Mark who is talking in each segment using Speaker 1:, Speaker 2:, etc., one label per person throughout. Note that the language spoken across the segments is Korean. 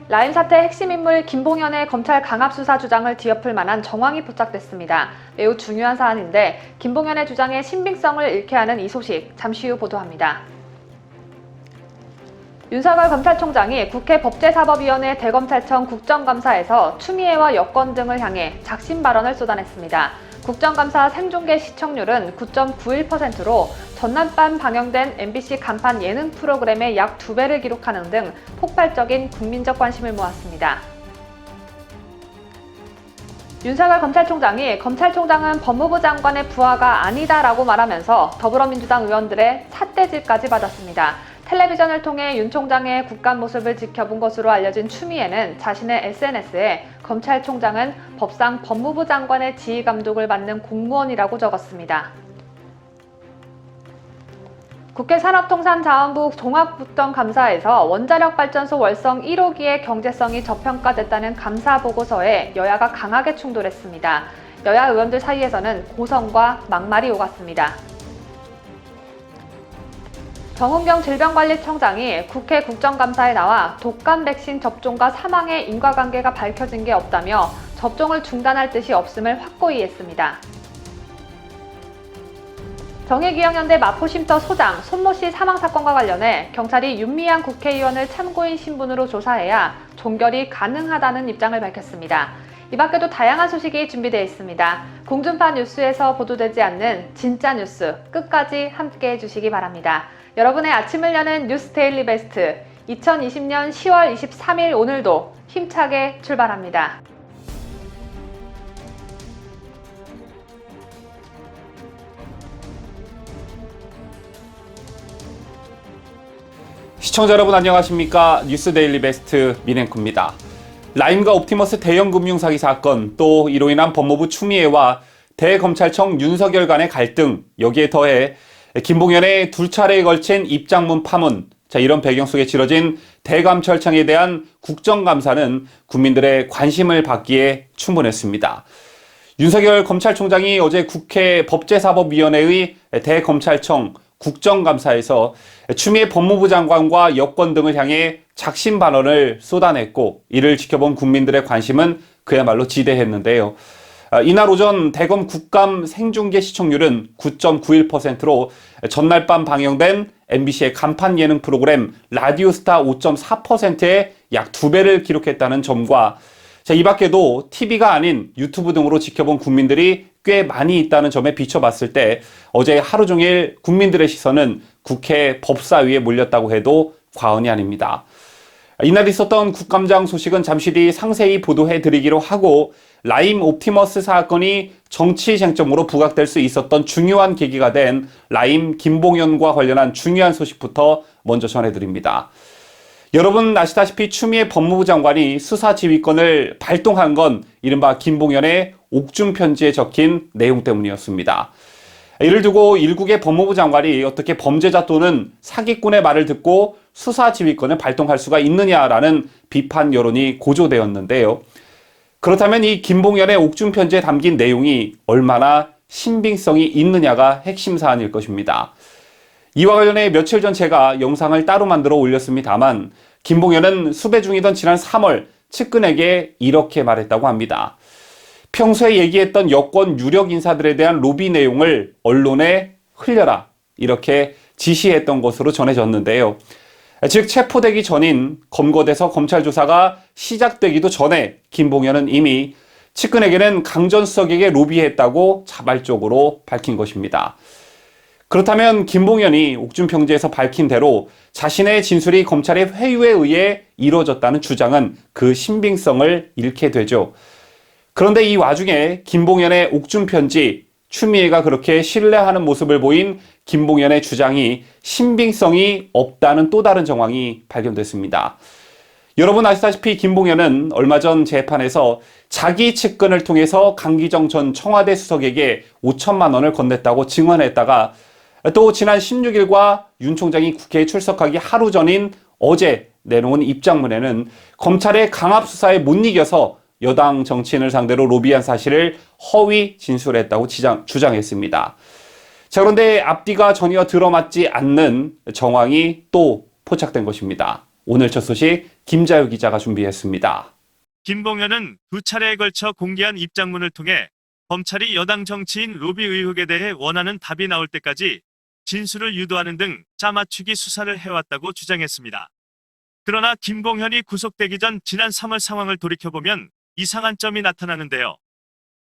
Speaker 1: 라임 사태 핵심 인물 김봉현의 검찰 강압 수사 주장을 뒤엎을 만한 정황이 포착됐습니다. 매우 중요한 사안인데 김봉현의 주장의 신빙성을 잃게 하는 이 소식 잠시 후 보도합니다. 윤석열 검찰총장이 국회 법제사법위원회 대검찰청 국정감사에서 추미애와 여권 등을 향해 작심 발언을 쏟아냈습니다. 국정감사 생중계 시청률은 9.91%로 전날 밤 방영된 MBC 간판 예능 프로그램의 약 2배를 기록하는 등 폭발적인 국민적 관심을 모았습니다. 윤석열 검찰총장이 검찰총장은 법무부 장관의 부하가 아니다라고 말하면서 더불어민주당 의원들의 삿대질까지 받았습니다. 텔레비전을 통해 윤 총장의 국감 모습을 지켜본 것으로 알려진 추미애는 자신의 SNS에 검찰총장은 법상 법무부 장관의 지휘 감독을 받는 공무원이라고 적었습니다. 국회 산업통상자원부 종합국정감사에서 원자력발전소 월성 1호기의 경제성이 저평가됐다는 감사 보고서에 여야가 강하게 충돌했습니다. 여야 의원들 사이에서는 고성과 막말이 오갔습니다. 정은경 질병관리청장이 국회 국정감사에 나와 독감 백신 접종과 사망의 인과관계가 밝혀진 게 없다며 접종을 중단할 뜻이 없음을 확고히 했습니다. 정의기억연대 마포쉼터 소장 손모 씨 사망 사건과 관련해 경찰이 윤미향 국회의원을 참고인 신분으로 조사해야 종결이 가능하다는 입장을 밝혔습니다. 이 밖에도 다양한 소식이 준비되어 있습니다. 공중파 뉴스에서 보도되지 않는 진짜 뉴스 끝까지 함께해 주시기 바랍니다. 여러분의 아침을 여는 뉴스 데일리 베스트 2020년 10월 23일 오늘도 힘차게 출발합니다.
Speaker 2: 시청자 여러분 안녕하십니까? 뉴스 데일리 베스트 민앵커입니다. 라임과 옵티머스 대형 금융 사기 사건, 또 이로 인한 법무부 추미애와 대검찰청 윤석열 간의 갈등, 여기에 더해 김봉현의 두 차례에 걸친 입장문 파문, 이런 배경 속에 치러진 대검찰청에 대한 국정감사는 국민들의 관심을 받기에 충분했습니다. 윤석열 검찰총장이 어제 국회 법제사법위원회의 대검찰청 국정감사에서 추미애 법무부 장관과 여권 등을 향해 작심 발언을 쏟아냈고, 이를 지켜본 국민들의 관심은 그야말로 지대했는데요. 이날 오전 대검 국감 생중계 시청률은 9.91%로 전날 밤 방영된 MBC의 간판 예능 프로그램 라디오스타 5.4%의 약 2배를 기록했다는 점과, 이 밖에도 TV가 아닌 유튜브 등으로 지켜본 국민들이 꽤 많이 있다는 점에 비춰봤을 때 어제 하루 종일 국민들의 시선은 국회 법사위에 몰렸다고 해도 과언이 아닙니다. 이날 있었던 국감장 소식은 잠시 뒤 상세히 보도해드리기로 하고, 라임 옵티머스 사건이 정치 쟁점으로 부각될 수 있었던 중요한 계기가 된 라임 김봉현과 관련한 중요한 소식부터 먼저 전해드립니다. 여러분 아시다시피 추미애 법무부 장관이 수사 지휘권을 발동한 건 이른바 김봉현의 옥중 편지에 적힌 내용 때문이었습니다. 이를 두고 일국의 법무부 장관이 어떻게 범죄자 또는 사기꾼의 말을 듣고 수사 지휘권을 발동할 수가 있느냐라는 비판 여론이 고조되었는데요. 그렇다면 이 김봉현의 옥중 편지에 담긴 내용이 얼마나 신빙성이 있느냐가 핵심 사안일 것입니다. 이와 관련해 며칠 전 제가 영상을 따로 만들어 올렸습니다만, 김봉현은 수배 중이던 지난 3월 측근에게 이렇게 말했다고 합니다. 평소에 얘기했던 여권 유력 인사들에 대한 로비 내용을 언론에 흘려라, 이렇게 지시했던 것으로 전해졌는데요. 즉 체포되기 전인 검거돼서 검찰 조사가 시작되기도 전에 김봉현은 이미 측근에게는 강 전 수석에게 로비했다고 자발적으로 밝힌 것입니다. 그렇다면 김봉현이 옥중평지에서 밝힌 대로 자신의 진술이 검찰의 회유에 의해 이루어졌다는 주장은 그 신빙성을 잃게 되죠. 그런데 이 와중에 김봉현의 옥중편지, 추미애가 그렇게 신뢰하는 모습을 보인 김봉현의 주장이 신빙성이 없다는 또 다른 정황이 발견됐습니다. 여러분 아시다시피 김봉현은 얼마 전 재판에서 자기 측근을 통해서 강기정 전 청와대 수석에게 5천만 원을 건넸다고 증언했다가, 또 지난 16일과 윤 총장이 국회에 출석하기 하루 전인 어제 내놓은 입장문에는 검찰의 강압 수사에 못 이겨서 여당 정치인을 상대로 로비한 사실을 허위 진술했다고 주장했습니다. 자, 그런데 앞뒤가 전혀 들어맞지 않는 정황이 또 포착된 것입니다. 오늘 첫 소식 김자유 기자가 준비했습니다.
Speaker 3: 김봉현은 두 차례에 걸쳐 공개한 입장문을 통해 검찰이 여당 정치인 로비 의혹에 대해 원하는 답이 나올 때까지 진술을 유도하는 등 짜맞추기 수사를 해왔다고 주장했습니다. 그러나 김봉현이 구속되기 전 지난 3월 상황을 돌이켜보면 이상한 점이 나타나는데요.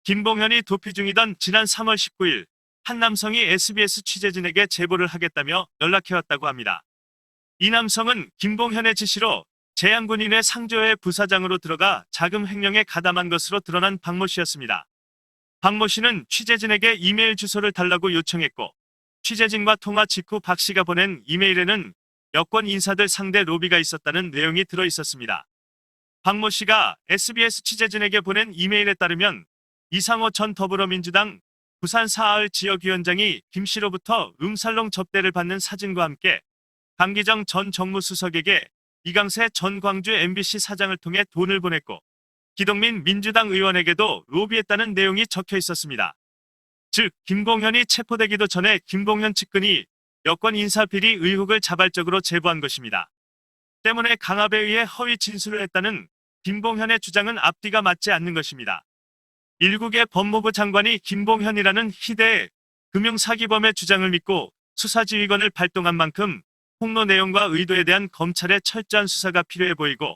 Speaker 3: 김봉현이 도피 중이던 지난 3월 19일 한 남성이 SBS 취재진에게 제보를 하겠다며 연락해왔다고 합니다. 이 남성은 김봉현의 지시로 제양군인의 상조회 부사장으로 들어가 자금 횡령에 가담한 것으로 드러난 박모 씨였습니다. 박모 씨는 취재진에게 이메일 주소를 달라고 요청했고 취재진과 통화 직후 박 씨가 보낸 이메일에는 여권 인사들 상대 로비가 있었다는 내용이 들어 있었습니다. 박모 씨가 SBS 취재진에게 보낸 이메일에 따르면 이상호 전 더불어민주당 부산 사하을 지역위원장이 김 씨로부터 룸살롱 접대를 받는 사진과 함께 강기정 전 정무수석에게 이강세 전 광주 MBC 사장을 통해 돈을 보냈고 기동민 민주당 의원에게도 로비했다는 내용이 적혀 있었습니다. 즉 김봉현이 체포되기도 전에 김봉현 측근이 여권 인사 비리 의혹을 자발적으로 제보한 것입니다. 때문에 강압에 의해 허위 진술을 했다는 김봉현의 주장은 앞뒤가 맞지 않는 것입니다. 일국의 법무부 장관이 김봉현이라는 희대의 금융사기범의 주장을 믿고 수사지휘권을 발동한 만큼 폭로 내용과 의도에 대한 검찰의 철저한 수사가 필요해 보이고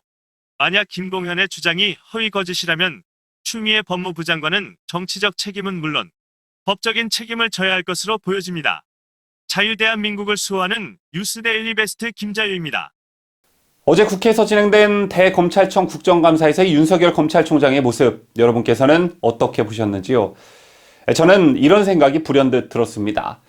Speaker 3: 만약 김봉현의 주장이 허위 거짓이라면 추미애 법무부 장관은 정치적 책임은 물론 법적인 책임을 져야 할 것으로 보여집니다. 자유대한민국을 수호하는 뉴스데일리 베스트 김자유입니다.
Speaker 2: 어제 국회에서 진행된 대검찰청 국정감사에서의 윤석열 검찰총장의 모습, 여러분께서는 어떻게 보셨는지요? 저는 이런 생각이 불현듯 들었습니다.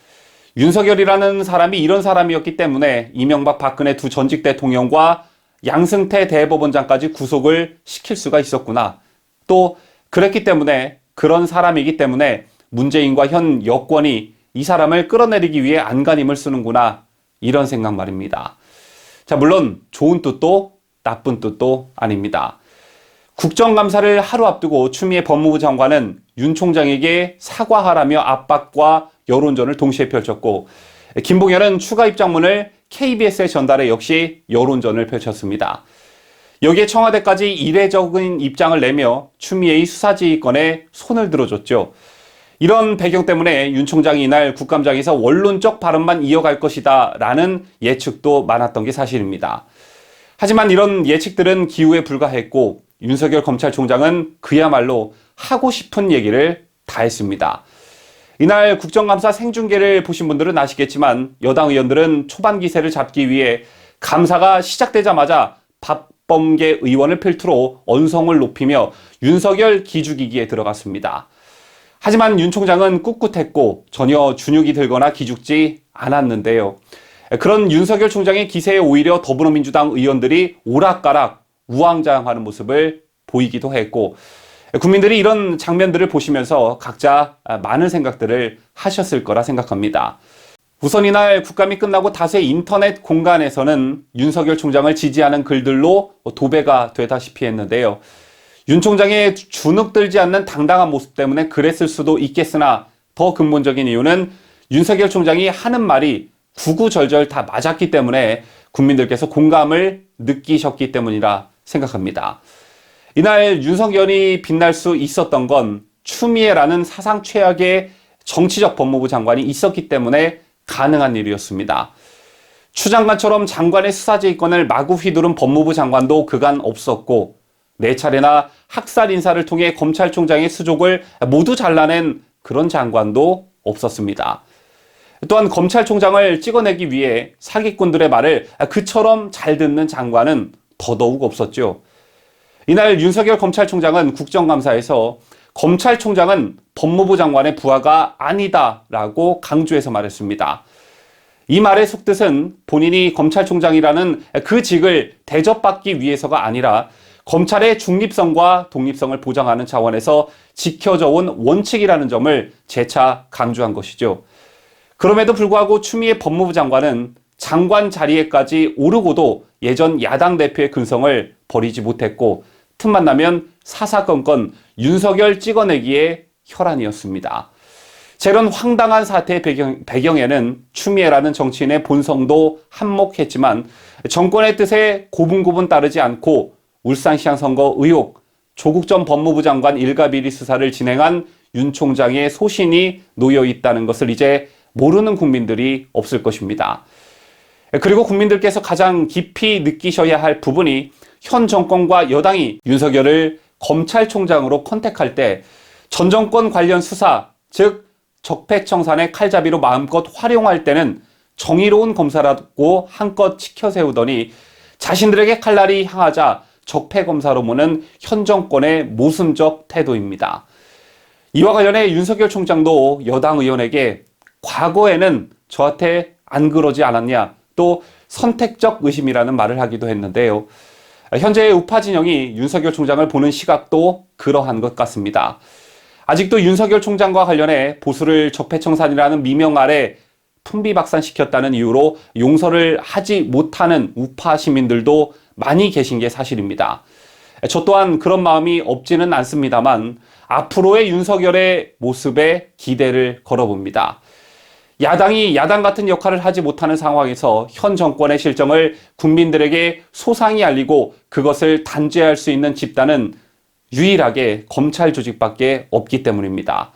Speaker 2: 윤석열이라는 사람이 이런 사람이었기 때문에 이명박 박근혜 두 전직 대통령과 양승태 대법원장까지 구속을 시킬 수가 있었구나. 또 그랬기 때문에 그런 사람이기 때문에 문재인과 현 여권이 이 사람을 끌어내리기 위해 안간힘을 쓰는구나. 이런 생각 말입니다. 자, 물론 좋은 뜻도 나쁜 뜻도 아닙니다. 국정감사를 하루 앞두고 추미애 법무부 장관은 윤 총장에게 사과하라며 압박과 여론전을 동시에 펼쳤고 김봉현은 추가 입장문을 KBS에 전달해 역시 여론전을 펼쳤습니다. 여기에 청와대까지 이례적인 입장을 내며 추미애의 수사지휘권에 손을 들어줬죠. 이런 배경 때문에 윤 총장이 이날 국감장에서 원론적 발언만 이어갈 것이다 라는 예측도 많았던 게 사실입니다. 하지만 이런 예측들은 기우에 불과했고 윤석열 검찰총장은 그야말로 하고 싶은 얘기를 다 했습니다. 이날 국정감사 생중계를 보신 분들은 아시겠지만 여당 의원들은 초반 기세를 잡기 위해 감사가 시작되자마자 박범계 의원을 필두로 언성을 높이며 윤석열 기죽이기에 들어갔습니다. 하지만 윤 총장은 꿋꿋했고 전혀 주눅이 들거나 기죽지 않았는데요. 그런 윤석열 총장의 기세에 오히려 더불어민주당 의원들이 오락가락 우왕좌왕하는 모습을 보이기도 했고 국민들이 이런 장면들을 보시면서 각자 많은 생각들을 하셨을 거라 생각합니다. 우선 이날 국감이 끝나고 다수의 인터넷 공간에서는 윤석열 총장을 지지하는 글들로 도배가 되다시피 했는데요. 윤 총장의 주눅 들지 않는 당당한 모습 때문에 그랬을 수도 있겠으나 더 근본적인 이유는 윤석열 총장이 하는 말이 구구절절 다 맞았기 때문에 국민들께서 공감을 느끼셨기 때문이라 생각합니다. 이날 윤석열이 빛날 수 있었던 건 추미애라는 사상 최악의 정치적 법무부 장관이 있었기 때문에 가능한 일이었습니다. 추 장관처럼 장관의 수사지휘권을 마구 휘두른 법무부 장관도 그간 없었고 4차례나 학살 인사를 통해 검찰총장의 수족을 모두 잘라낸 그런 장관도 없었습니다. 또한 검찰총장을 찍어내기 위해 사기꾼들의 말을 그처럼 잘 듣는 장관은 더더욱 없었죠. 이날 윤석열 검찰총장은 국정감사에서 검찰총장은 법무부 장관의 부하가 아니다라고 강조해서 말했습니다. 이 말의 속뜻은 본인이 검찰총장이라는 그 직을 대접받기 위해서가 아니라 검찰의 중립성과 독립성을 보장하는 차원에서 지켜져 온 원칙이라는 점을 재차 강조한 것이죠. 그럼에도 불구하고 추미애 법무부 장관은 장관 자리에까지 오르고도 예전 야당 대표의 근성을 버리지 못했고 틈만 나면 사사건건 윤석열 찍어내기에 혈안이었습니다. 저런 황당한 사태의 배경에는 추미애라는 정치인의 본성도 한몫했지만 정권의 뜻에 고분고분 따르지 않고 울산시장 선거 의혹, 조국 전 법무부 장관 일가비리 수사를 진행한 윤 총장의 소신이 놓여 있다는 것을 이제 모르는 국민들이 없을 것입니다. 그리고 국민들께서 가장 깊이 느끼셔야 할 부분이 현 정권과 여당이 윤석열을 검찰총장으로 컨택할 때 전 정권 관련 수사, 즉 적폐청산의 칼잡이로 마음껏 활용할 때는 정의로운 검사라고 한껏 치켜세우더니 자신들에게 칼날이 향하자 적폐검사로 보는 현 정권의 모순적 태도입니다. 이와 관련해 윤석열 총장도 여당 의원에게 과거에는 저한테 안 그러지 않았냐, 또 선택적 의심이라는 말을 하기도 했는데요. 현재의 우파 진영이 윤석열 총장을 보는 시각도 그러한 것 같습니다. 아직도 윤석열 총장과 관련해 보수를 적폐청산이라는 미명 아래 풍비박산시켰다는 이유로 용서를 하지 못하는 우파 시민들도 많이 계신 게 사실입니다. 저 또한 그런 마음이 없지는 않습니다만 앞으로의 윤석열의 모습에 기대를 걸어봅니다. 야당이 야당 같은 역할을 하지 못하는 상황에서 현 정권의 실정을 국민들에게 소상히 알리고 그것을 단죄할 수 있는 집단은 유일하게 검찰 조직밖에 없기 때문입니다.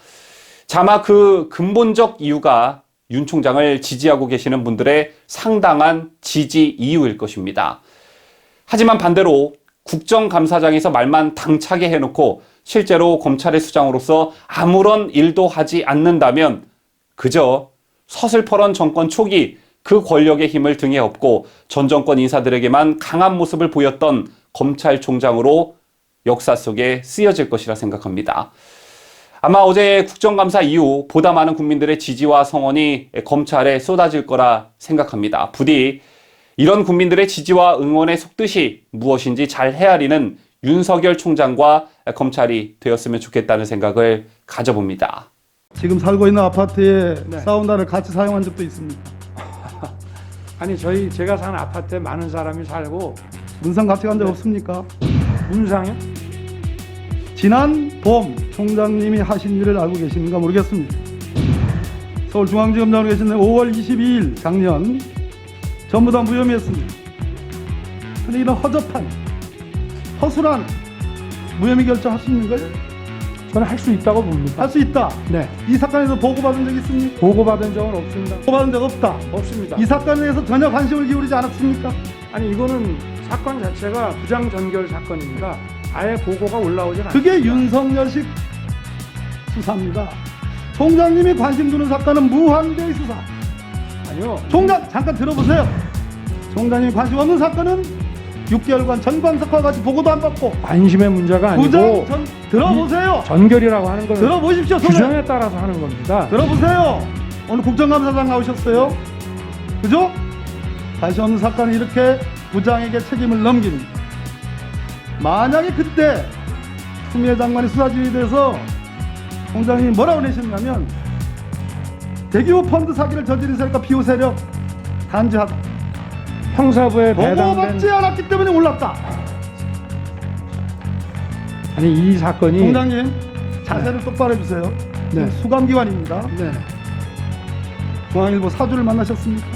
Speaker 2: 차마 그 근본적 이유가 윤 총장을 지지하고 계시는 분들의 상당한 지지 이유일 것입니다. 하지만 반대로 국정감사장에서 말만 당차게 해놓고 실제로 검찰의 수장으로서 아무런 일도 하지 않는다면 그저 서슬퍼런 정권 초기 그 권력의 힘을 등에 업고 전 정권 인사들에게만 강한 모습을 보였던 검찰총장으로 역사 속에 쓰여질 것이라 생각합니다. 아마 어제 국정감사 이후 보다 많은 국민들의 지지와 성원이 검찰에 쏟아질 거라 생각합니다. 부디 이런 국민들의 지지와 응원의 속뜻이 무엇인지 잘 헤아리는 윤석열 총장과 검찰이 되었으면 좋겠다는 생각을 가져봅니다.
Speaker 4: 지금 살고 있는 아파트에
Speaker 5: 네.
Speaker 4: 사운드를 같이 사용한 적도 있습니다.
Speaker 5: 아니 제가 사는 아파트에 많은 사람이 살고
Speaker 4: 문상 같이 간 적 없습니까?
Speaker 5: 문상요?
Speaker 4: 지난 봄 총장님이 하신 일을 알고 계십니까 모르겠습니다. 서울중앙지검장으로 계신 5월 22일 작년 전부 다 무혐의했습니다. 근데 이런 허접한 허술한 무혐의 결정하시는
Speaker 5: 저는 할 수 있다고 봅니다.
Speaker 4: 할 수 있다.
Speaker 5: 네.
Speaker 4: 이 사건에서 보고받은 적 있습니까?
Speaker 5: 보고받은 적은 없습니다.
Speaker 4: 보고받은 적 없다.
Speaker 5: 없습니다.
Speaker 4: 이 사건에 대해서 전혀 관심을 기울이지 않았습니까?
Speaker 5: 아니 이거는 사건 자체가 부장 전결 사건입니다. 아예 보고가 올라오질 않습니다.
Speaker 4: 그게 윤석열식 수사입니다. 총장님이 관심 두는 사건은 무한대의 수사.
Speaker 5: 아니요.
Speaker 4: 총장 잠깐 들어보세요. 총장님이 관심 없는 사건은 6개월간 전광석과 같이 보고도 안 받고
Speaker 5: 관심의 문제가
Speaker 4: 부장
Speaker 5: 아니고
Speaker 4: 들어보세요.
Speaker 5: 전결이라고 하는 건
Speaker 4: 들어보십시오.
Speaker 5: 규정에 따라서 하는 겁니다.
Speaker 4: 들어보세요. 오늘 국정감사장 나오셨어요. 그죠? 관심 없는 사건은 이렇게 부장에게 책임을 넘깁니다. 만약에 그때 추미애 장관이 수사 지휘돼서 총장님이 뭐라고 내셨냐면 대규모 펀드 사기를 저지른 세력과 비호 세력 단죄하다.
Speaker 5: 형사부에
Speaker 4: 보고받지
Speaker 5: 배당된
Speaker 4: 않았기 때문에 올랐다.
Speaker 5: 아니 이 사건이
Speaker 4: 총장님 자세를 똑바로 해주세요.
Speaker 5: 네.
Speaker 4: 수감기관입니다.
Speaker 5: 네.
Speaker 4: 중앙일보 사주를 만나셨습니까?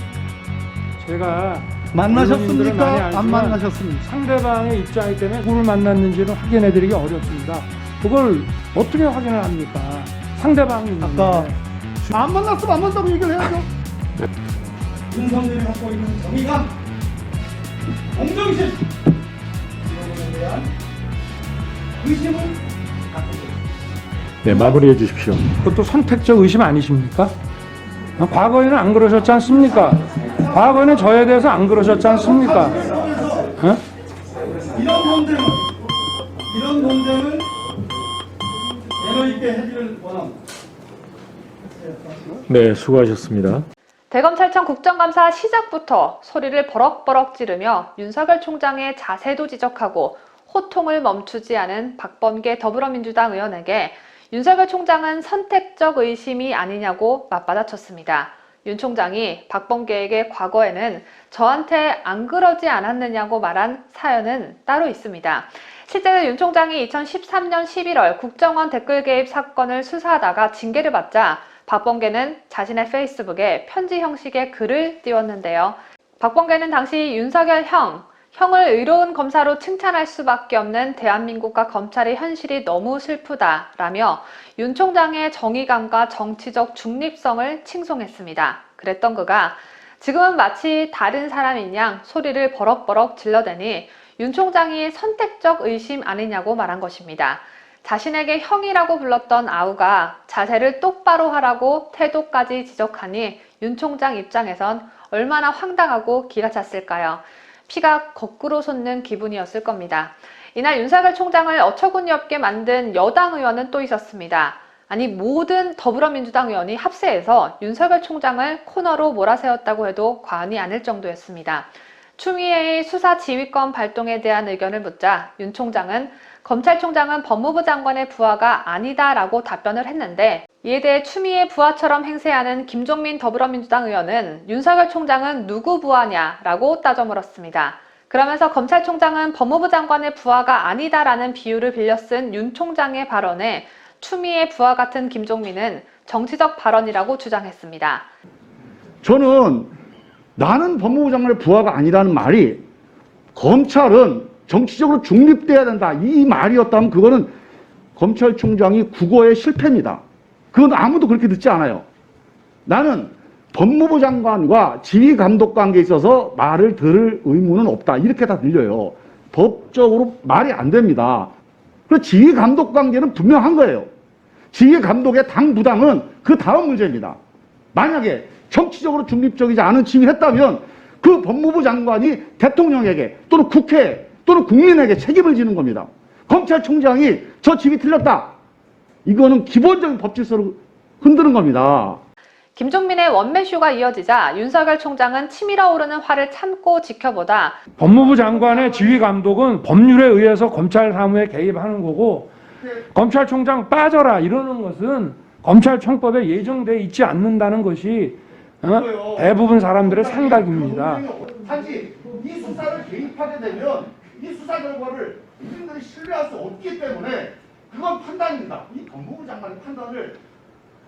Speaker 5: 제가 언론인들은 많이
Speaker 4: 만나셨습니까? 안
Speaker 5: 알지만
Speaker 4: 만나셨습니까?
Speaker 5: 상대방의 입장이기 때문에 누구를 만났는지는 확인해드리기 어렵습니다. 그걸 어떻게 확인을 합니까? 상대방이 있는데.
Speaker 4: 아까 안 만났으면 안 만났다고 얘기를 해야죠. 윤석열이 갖고 있는 정의감, 공정심 이런 것에 대한 의심을 갖고 있습니다.
Speaker 5: 네, 마무리해 주십시오. 그것도 선택적 의심 아니십니까? 과거에는 안 그러셨지 않습니까? 과거에는 저에 대해서 안 그러셨지 않습니까? 어?
Speaker 4: 이런 논쟁을 매너 있게 해주를 원합니다.
Speaker 6: 네, 수고하셨습니다.
Speaker 1: 대검찰청 국정감사 시작부터 소리를 버럭버럭 지르며 윤석열 총장의 자세도 지적하고 호통을 멈추지 않은 박범계 더불어민주당 의원에게 윤석열 총장은 선택적 의심이 아니냐고 맞받아쳤습니다. 윤 총장이 박범계에게 과거에는 저한테 안 그러지 않았느냐고 말한 사연은 따로 있습니다. 실제로 윤 총장이 2013년 11월 국정원 댓글 개입 사건을 수사하다가 징계를 받자 박범계는 자신의 페이스북에 편지 형식의 글을 띄웠는데요. 박범계는 당시 윤석열 형을 의로운 검사로 칭찬할 수밖에 없는 대한민국과 검찰의 현실이 너무 슬프다라며 윤 총장의 정의감과 정치적 중립성을 칭송했습니다. 그랬던 그가 지금은 마치 다른 사람인 양 소리를 버럭버럭 질러대니 윤 총장이 선택적 의심 아니냐고 말한 것입니다. 자신에게 형이라고 불렀던 아우가 자세를 똑바로 하라고 태도까지 지적하니 윤 총장 입장에선 얼마나 황당하고 기가 찼을까요? 피가 거꾸로 솟는 기분이었을 겁니다. 이날 윤석열 총장을 어처구니 없게 만든 여당 의원은 또 있었습니다. 아니 모든 더불어민주당 의원이 합세해서 윤석열 총장을 코너로 몰아세웠다고 해도 과언이 아닐 정도였습니다. 추미애의 수사 지휘권 발동에 대한 의견을 묻자 윤 총장은 검찰총장은 법무부 장관의 부하가 아니다라고 답변을 했는데 이에 대해 추미애 부하처럼 행세하는 김종민 더불어민주당 의원은 윤석열 총장은 누구 부하냐라고 따져 물었습니다. 그러면서 검찰총장은 법무부 장관의 부하가 아니다라는 비유를 빌려 쓴 윤 총장의 발언에 추미애 부하 같은 김종민은 정치적 발언이라고 주장했습니다.
Speaker 4: 저는 나는 법무부 장관의 부하가 아니라는 말이 검찰은 정치적으로 중립돼야 된다 이 말이었다면 그거는 검찰총장이 국어의 실패입니다. 그건 아무도 그렇게 듣지 않아요. 나는 법무부 장관과 지휘감독 관계에 있어서 말을 들을 의무는 없다 이렇게 다 들려요. 법적으로 말이 안 됩니다. 그 지휘감독 관계는 분명한 거예요. 지휘감독의 당부당은 그 다음 문제입니다. 만약에 정치적으로 중립적이지 않은 지휘를 했다면 그 법무부 장관이 대통령에게 또는 국회 또는 국민에게 책임을 지는 겁니다. 검찰총장이 저 지휘 틀렸다. 이거는 기본적인 법 질서를 흔드는 겁니다.
Speaker 1: 김종민의 원맨쇼가 이어지자 윤석열 총장은 치밀어 오르는 화를 참고 지켜보다
Speaker 5: 법무부 장관의 지휘 감독은 법률에 의해서 검찰 사무에 개입하는 거고 검찰총장 빠져라 이러는 것은 검찰청법에 예정돼 있지 않는다는 것이 대부분 사람들의 생각입니다.
Speaker 4: 단지 이 수사를 개입하게 되면 이 수사 결과를 국민들이 신뢰할 수 없기 때문에 그건 판단입니다. 이 법무부 장관의 판단을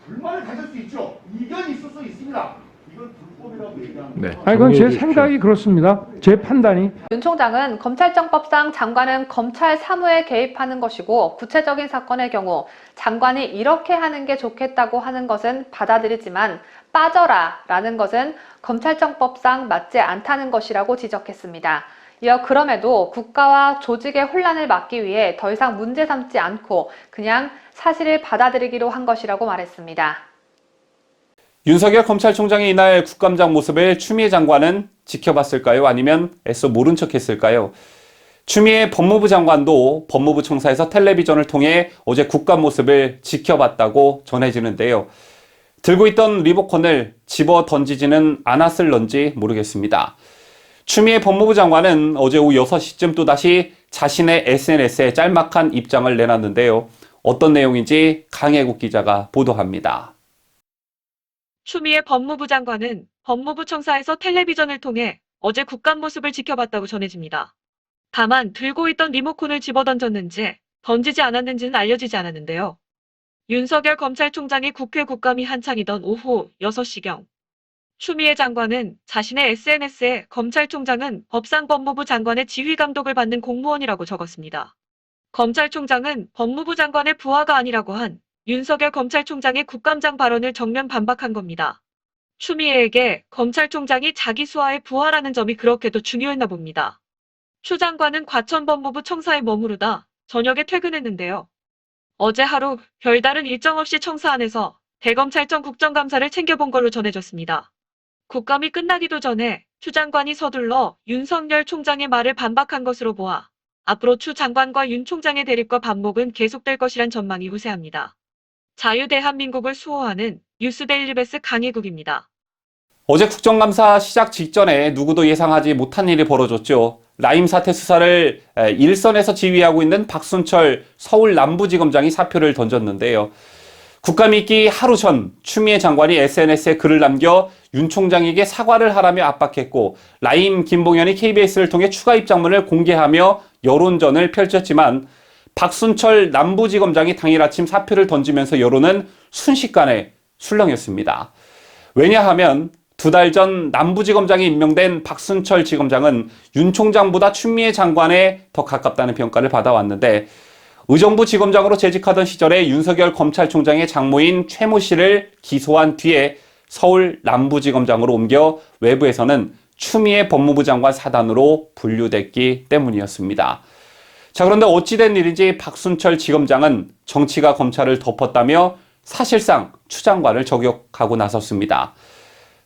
Speaker 4: 불만을 가질 수 있죠. 이견이 있을 수 있습니다. 이건 불법이라고 얘기하는 거죠.
Speaker 5: 아니, 그건 제 생각이 그렇습니다. 제 판단이.
Speaker 1: 윤 총장은 검찰청법상 장관은 검찰 사무에 개입하는 것이고 구체적인 사건의 경우 장관이 이렇게 하는 게 좋겠다고 하는 것은 받아들이지만 빠져라 라는 것은 검찰청법상 맞지 않다는 것이라고 지적했습니다. 이어 그럼에도 국가와 조직의 혼란을 막기 위해 더 이상 문제 삼지 않고 그냥 사실을 받아들이기로 한 것이라고 말했습니다.
Speaker 2: 윤석열 검찰총장의 이날 국감장 모습을 추미애 장관은 지켜봤을까요? 아니면 애써 모른 척했을까요? 추미애 법무부 장관도 법무부 청사에서 텔레비전을 통해 어제 국감 모습을 지켜봤다고 전해지는데요. 들고 있던 리모컨을 집어 던지지는 않았을런지 모르겠습니다. 추미애 법무부 장관은 어제 오후 6시쯤 또다시 자신의 SNS에 짤막한 입장을 내놨는데요. 어떤 내용인지 강혜국 기자가 보도합니다.
Speaker 6: 추미애 법무부 장관은 법무부 청사에서 텔레비전을 통해 어제 국감 모습을 지켜봤다고 전해집니다. 다만 들고 있던 리모컨을 집어던졌는지 던지지 않았는지는 알려지지 않았는데요. 윤석열 검찰총장이 국회 국감이 한창이던 오후 6시경 추미애 장관은 자신의 SNS에 검찰총장은 법상 법무부 장관의 지휘 감독을 받는 공무원이라고 적었습니다. 검찰총장은 법무부 장관의 부하가 아니라고 한 윤석열 검찰총장의 국감장 발언을 정면 반박한 겁니다. 추미애에게 검찰총장이 자기 수하의 부하라는 점이 그렇게도 중요했나 봅니다. 추 장관은 과천 법무부 청사에 머무르다 저녁에 퇴근했는데요. 어제 하루 별다른 일정 없이 청사 안에서 대검찰청 국정감사를 챙겨본 걸로 전해졌습니다. 국감이 끝나기도 전에 추 장관이 서둘러 윤석열 총장의 말을 반박한 것으로 보아 앞으로 추 장관과 윤 총장의 대립과 반목은 계속될 것이란 전망이 우세합니다. 자유대한민국을 수호하는 뉴스데일리베스 강혜국입니다.
Speaker 2: 어제 국정감사 시작 직전에 누구도 예상하지 못한 일이 벌어졌죠. 라임 사태 수사를 일선에서 지휘하고 있는 박순철 서울 남부지검장이 사표를 던졌는데요. 국감이 있기 하루 전 추미애 장관이 SNS에 글을 남겨 윤 총장에게 사과를 하라며 압박했고 라임 김봉현이 KBS를 통해 추가 입장문을 공개하며 여론전을 펼쳤지만 박순철 남부지검장이 당일 아침 사표를 던지면서 여론은 순식간에 술렁이었습니다. 왜냐하면 2달 전 남부지검장이 임명된 박순철 지검장은 윤 총장보다 추미애 장관에 더 가깝다는 평가를 받아왔는데 의정부 지검장으로 재직하던 시절에 윤석열 검찰총장의 장모인 최모 씨를 기소한 뒤에 서울 남부지검장으로 옮겨 외부에서는 추미애 법무부 장관 사단으로 분류됐기 때문이었습니다. 자, 그런데 어찌된 일인지 박순철 지검장은 정치가 검찰을 덮었다며 사실상 추 장관을 저격하고 나섰습니다.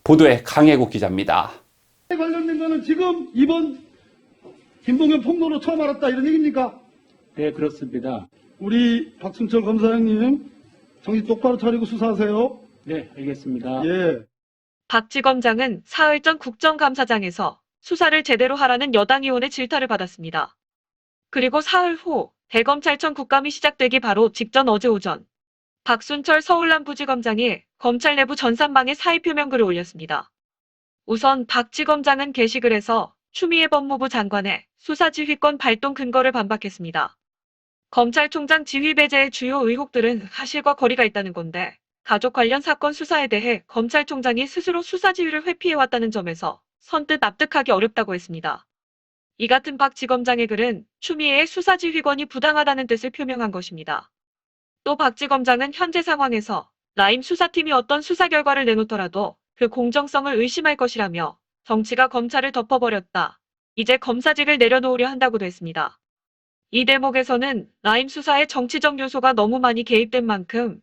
Speaker 2: 보도에 강혜국 기자입니다.
Speaker 4: 관련된 거는 지금 이번 김동연 폭로로 처음 알았다 이런 얘기입니까?
Speaker 7: 네, 그렇습니다.
Speaker 4: 우리 박순철 검사장님 정신 똑바로 차리고 수사하세요.
Speaker 7: 네, 알겠습니다.
Speaker 4: 예.
Speaker 6: 박 지검장은 사흘 전 국정감사장에서 수사를 제대로 하라는 여당 의원의 질타를 받았습니다. 그리고 사흘 후 대검찰청 국감이 시작되기 바로 직전 어제 오전 박순철 서울남부지검장이 검찰 내부 전산망에 사의 표명글을 올렸습니다. 우선 박 지검장은 게시글에서 추미애 법무부 장관의 수사지휘권 발동 근거를 반박했습니다. 검찰총장 지휘 배제의 주요 의혹들은 사실과 거리가 있다는 건데 가족 관련 사건 수사에 대해 검찰총장이 스스로 수사지휘를 회피해왔다는 점에서 선뜻 납득하기 어렵다고 했습니다. 이 같은 박 지검장의 글은 추미애의 수사지휘권이 부당하다는 뜻을 표명한 것입니다. 또 박 지검장은 현재 상황에서 라임 수사팀이 어떤 수사 결과를 내놓더라도 그 공정성을 의심할 것이라며 정치가 검찰을 덮어버렸다. 이제 검사직을 내려놓으려 한다고도 했습니다. 이 대목에서는 라임 수사에 정치적 요소가 너무 많이 개입된 만큼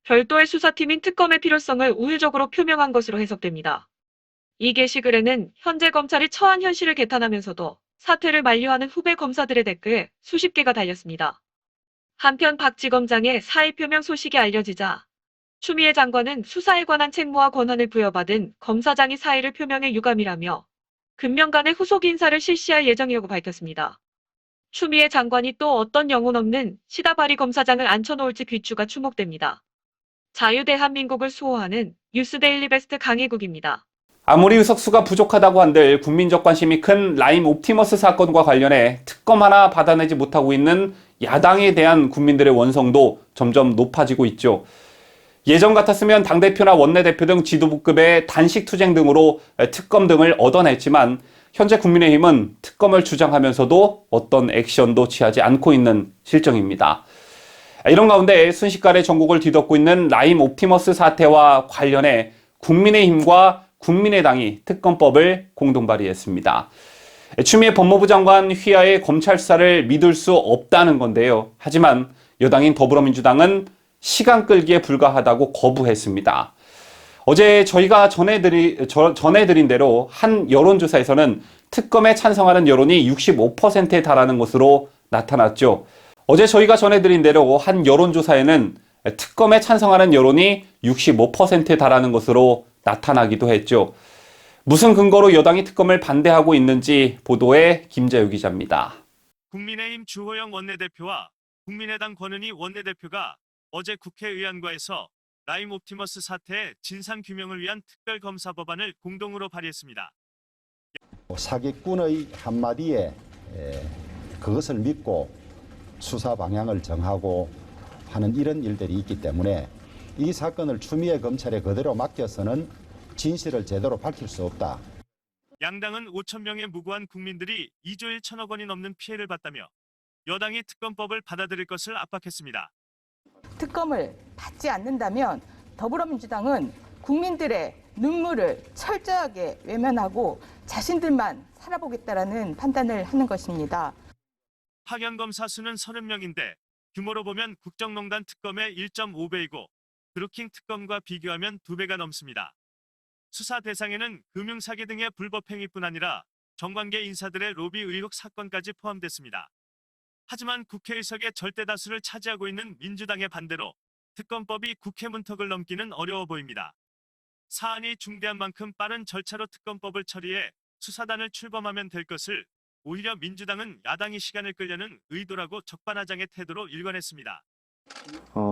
Speaker 6: 별도의 수사팀인 특검의 필요성을 우회적으로 표명한 것으로 해석됩니다. 이 게시글에는 현재 검찰이 처한 현실을 개탄하면서도 사퇴를 만류하는 후배 검사들의 댓글 수십 개가 달렸습니다. 한편 박 지검장의 사의 표명 소식이 알려지자 추미애 장관은 수사에 관한 책무와 권한을 부여받은 검사장이 사의를 표명해 유감이라며 금명간의 후속 인사를 실시할 예정이라고 밝혔습니다. 추미애 장관이 또 어떤 영혼 없는 시다바리 검사장을 앉혀놓을지 귀추가 주목됩니다. 자유대한민국을 수호하는 뉴스데일리 베스트 강혜국입니다.
Speaker 2: 아무리 의석수가 부족하다고 한들 국민적 관심이 큰 라임 옵티머스 사건과 관련해 특검 하나 받아내지 못하고 있는 야당에 대한 국민들의 원성도 점점 높아지고 있죠. 예전 같았으면 당대표나 원내대표 등 지도부급의 단식 투쟁 등으로 특검 등을 얻어냈지만 현재 국민의힘은 특검을 주장하면서도 어떤 액션도 취하지 않고 있는 실정입니다. 이런 가운데 순식간에 전국을 뒤덮고 있는 라임 옵티머스 사태와 관련해 국민의힘과 국민의당이 특검법을 공동 발의했습니다. 추미애 법무부 장관 휘하의 검찰 수사를 믿을 수 없다는 건데요. 하지만 여당인 더불어민주당은 시간 끌기에 불과하다고 거부했습니다. 어제 저희가 전해드린 대로 한 여론조사에서는 특검에 찬성하는 여론이 65%에 달하는 것으로 나타났죠. 어제 저희가 전해드린 대로 한 여론조사에는 특검에 찬성하는 여론이 65%에 달하는 것으로 나타나기도 했죠. 무슨 근거로 여당이 특검을 반대하고 있는지 보도에 김재우 기자입니다.
Speaker 3: 국민의힘 주호영 원내대표와 국민의당 권은희 원내대표가 어제 국회의안과에서 라임 옵티머스 사태의 진상규명을 위한 특별검사 법안을 공동으로 발의했습니다.
Speaker 8: 사기꾼의 한마디에 그것을 믿고 수사 방향을 정하고 하는 이런 일들이 있기 때문에 이 사건을 추미애 검찰에 그대로 맡겨서는 진실을 제대로 밝힐 수 없다.
Speaker 3: 양당은 5천 명의 무고한 국민들이 2조 1천억 원이 넘는 피해를 봤다며 여당이 특검법을 받아들일 것을 압박했습니다.
Speaker 9: 특검을 받지 않는다면 더불어민주당은 국민들의 눈물을 철저하게 외면하고 자신들만 살아보겠다라는 판단을 하는 것입니다.
Speaker 3: 파견검사 수는 30명인데 규모로 보면 국정농단 특검의 1.5배이고 드루킹 특검과 비교하면 2배가 넘습니다. 수사 대상에는 금융사기 등의 불법행위뿐 아니라 정관계 인사들의 로비 의혹 사건까지 포함됐습니다. 하지만 국회의석의 절대 다수를 차지하고 있는 민주당의 반대로 특검법이 국회 문턱을 넘기는 어려워 보입니다. 사안이 중대한 만큼 빠른 절차로 특검법을 처리해 수사단을 출범하면 될 것을 오히려 민주당은 야당이 시간을 끌려는 의도라고 적반하장의 태도로 일관했습니다.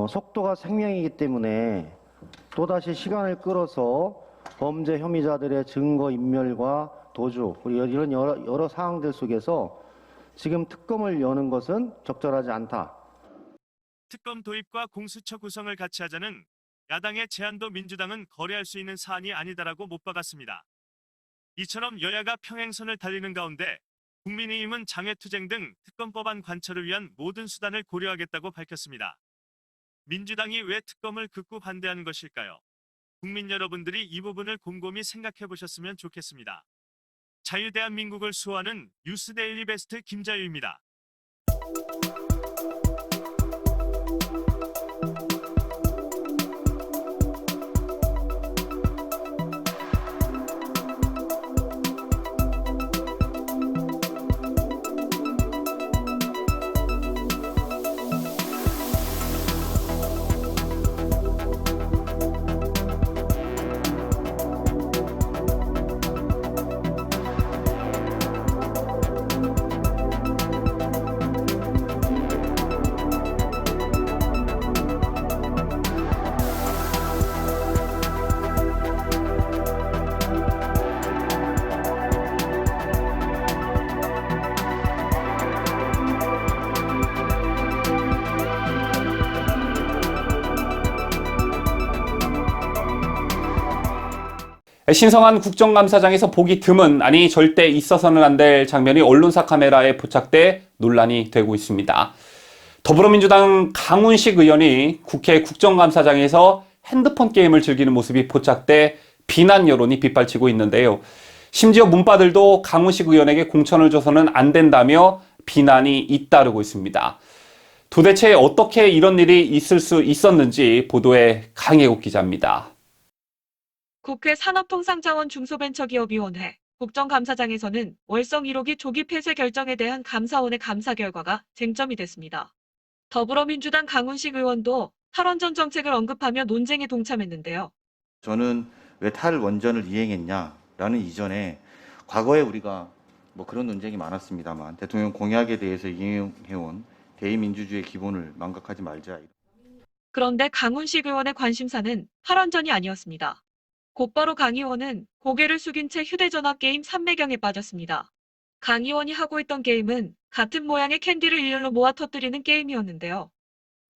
Speaker 10: 속도가 생명이기 때문에 또다시 시간을 끌어서 범죄 혐의자들의 증거 인멸과 도주 그리고 이런 여러 상황들 속에서 지금 특검을 여는 것은 적절하지 않다.
Speaker 3: 특검 도입과 공수처 구성을 같이 하자는 야당의 제안도 민주당은 거래할 수 있는 사안이 아니다라고 못 박았습니다. 이처럼 여야가 평행선을 달리는 가운데 국민의힘은 장외투쟁 등 특검법안 관철을 위한 모든 수단을 고려하겠다고 밝혔습니다. 민주당이 왜 특검을 극구 반대하는 것일까요? 국민 여러분들이 이 부분을 곰곰이 생각해 보셨으면 좋겠습니다. 자유대한민국을 수호하는 뉴스데일리 베스트 김자유입니다.
Speaker 2: 신성한 국정감사장에서 보기 드문, 아니 절대 있어서는 안 될 장면이 언론사 카메라에 포착돼 논란이 되고 있습니다. 더불어민주당 강훈식 의원이 국회 국정감사장에서 핸드폰 게임을 즐기는 모습이 포착돼 비난 여론이 빗발치고 있는데요. 심지어 문바들도 강훈식 의원에게 공천을 줘서는 안 된다며 비난이 잇따르고 있습니다. 도대체 어떻게 이런 일이 있을 수 있었는지 보도에 강혜국 기자입니다.
Speaker 6: 국회 산업통상자원 중소벤처기업위원회 국정감사장에서는 월성 1호기 조기 폐쇄 결정에 대한 감사원의 감사 결과가 쟁점이 됐습니다. 더불어민주당 강훈식 의원도 탈원전 정책을 언급하며 논쟁에 동참했는데요.
Speaker 11: 저는 왜 탈원전을 이행했냐라는 이전에 과거에 우리가 그런 논쟁이 많았습니다만 대통령 공약에 대해서 이행해온 대의민주주의 기본을 망각하지 말자.
Speaker 6: 그런데 강훈식 의원의 관심사는 탈원전이 아니었습니다. 곧바로 강 의원은 고개를 숙인 채 휴대전화 게임 삼매경에 빠졌습니다. 강 의원이 하고 있던 게임은 같은 모양의 캔디를 일렬로 모아 터뜨리는 게임이었는데요.